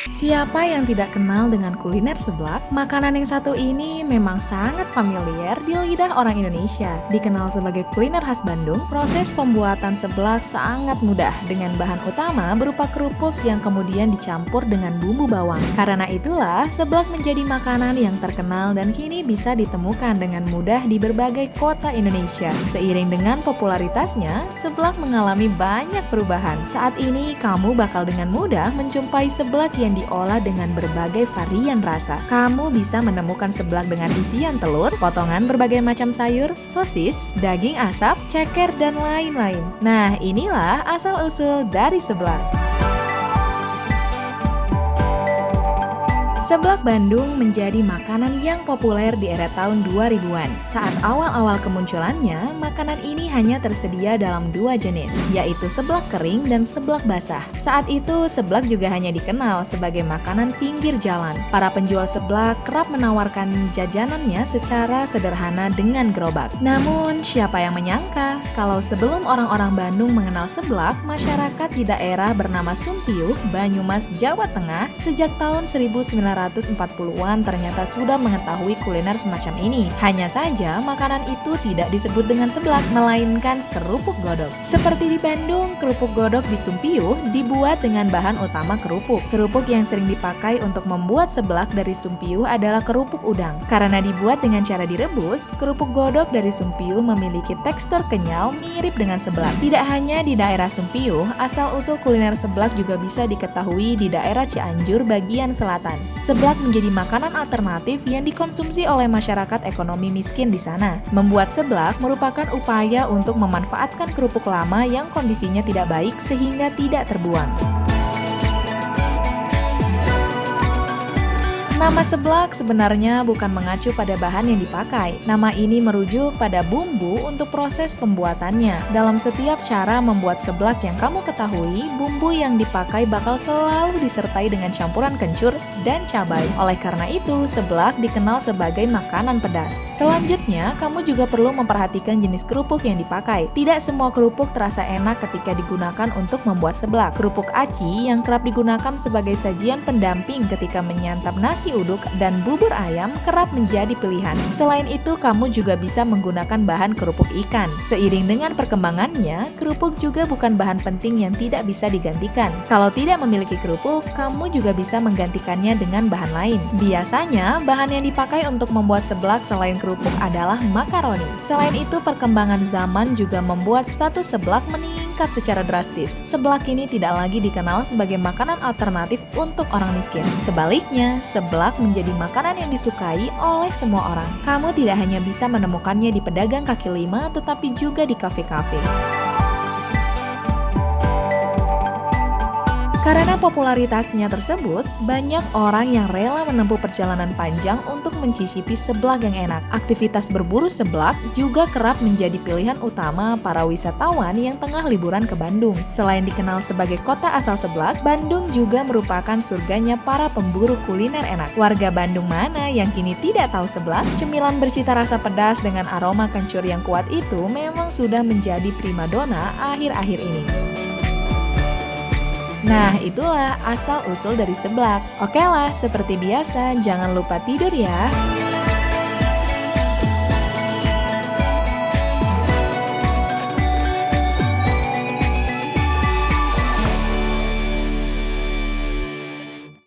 Siapa yang tidak kenal dengan kuliner seblak? Makanan yang satu ini memang sangat familiar di lidah orang Indonesia. Dikenal sebagai kuliner khas Bandung, proses pembuatan seblak sangat mudah dengan bahan utama berupa kerupuk yang kemudian dicampur dengan bumbu bawang. Karena itulah, seblak menjadi makanan yang terkenal dan kini bisa ditemukan dengan mudah di berbagai kota Indonesia. Seiring dengan popularitasnya, seblak mengalami banyak perubahan. Saat ini, kamu bakal dengan mudah menjumpai seblak yang diolah dengan berbagai varian rasa. Kamu bisa menemukan seblak dengan isian telur, potongan berbagai macam sayur, sosis, daging asap, ceker, dan lain-lain. Nah, inilah asal-usul dari seblak. Seblak Bandung menjadi makanan yang populer di era tahun 2000-an. Saat awal-awal kemunculannya, makanan ini hanya tersedia dalam dua jenis, yaitu seblak kering dan seblak basah. Saat itu, seblak juga hanya dikenal sebagai makanan pinggir jalan. Para penjual seblak kerap menawarkan jajanannya secara sederhana dengan gerobak. Namun, siapa yang menyangka kalau sebelum orang-orang Bandung mengenal seblak, masyarakat di daerah bernama Sumpiyuh, Banyumas, Jawa Tengah, sejak tahun 1940-an ternyata sudah mengetahui kuliner semacam ini. Hanya saja makanan itu tidak disebut dengan seblak, melainkan kerupuk godok. Seperti di Bandung, kerupuk godok di Sumpiyuh dibuat dengan bahan utama kerupuk. Kerupuk yang sering dipakai untuk membuat seblak dari Sumpiyuh adalah kerupuk udang. Karena dibuat dengan cara direbus, kerupuk godok dari Sumpiyuh memiliki tekstur kenyal mirip dengan seblak. Tidak hanya di daerah Sumpiyuh, asal-usul kuliner seblak juga bisa diketahui di daerah Cianjur bagian selatan. Seblak menjadi makanan alternatif yang dikonsumsi oleh masyarakat ekonomi miskin di sana. Membuat seblak merupakan upaya untuk memanfaatkan kerupuk lama yang kondisinya tidak baik sehingga tidak terbuang. Nama seblak sebenarnya bukan mengacu pada bahan yang dipakai. Nama ini merujuk pada bumbu untuk proses pembuatannya. Dalam setiap cara membuat seblak yang kamu ketahui, bumbu yang dipakai bakal selalu disertai dengan campuran kencur dan cabai. Oleh karena itu, seblak dikenal sebagai makanan pedas. Selanjutnya, kamu juga perlu memperhatikan jenis kerupuk yang dipakai. Tidak semua kerupuk terasa enak ketika digunakan untuk membuat seblak. Kerupuk aci yang kerap digunakan sebagai sajian pendamping ketika menyantap nasi uduk dan bubur ayam kerap menjadi pilihan. Selain itu, kamu juga bisa menggunakan bahan kerupuk ikan. Seiring dengan perkembangannya, kerupuk juga bukan bahan penting yang tidak bisa digantikan. Kalau tidak memiliki kerupuk, kamu juga bisa menggantikannya dengan bahan lain. Biasanya, bahan yang dipakai untuk membuat seblak selain kerupuk adalah makaroni. Selain itu, perkembangan zaman juga membuat status seblak meningkat secara drastis. Seblak ini tidak lagi dikenal sebagai makanan alternatif untuk orang miskin. Sebaliknya, seblak menjadi makanan yang disukai oleh semua orang. Kamu tidak hanya bisa menemukannya di pedagang kaki lima, tetapi juga di kafe-kafe. Karena popularitasnya tersebut, banyak orang yang rela menempuh perjalanan panjang untuk mencicipi seblak yang enak. Aktivitas berburu seblak juga kerap menjadi pilihan utama para wisatawan yang tengah liburan ke Bandung. Selain dikenal sebagai kota asal seblak, Bandung juga merupakan surganya para pemburu kuliner enak. Warga Bandung mana yang kini tidak tahu seblak? Cemilan bercita rasa pedas dengan aroma kencur yang kuat itu memang sudah menjadi primadona akhir-akhir ini. Nah, itulah asal-usul dari seblak. Oke lah, seperti biasa, jangan lupa tidur ya.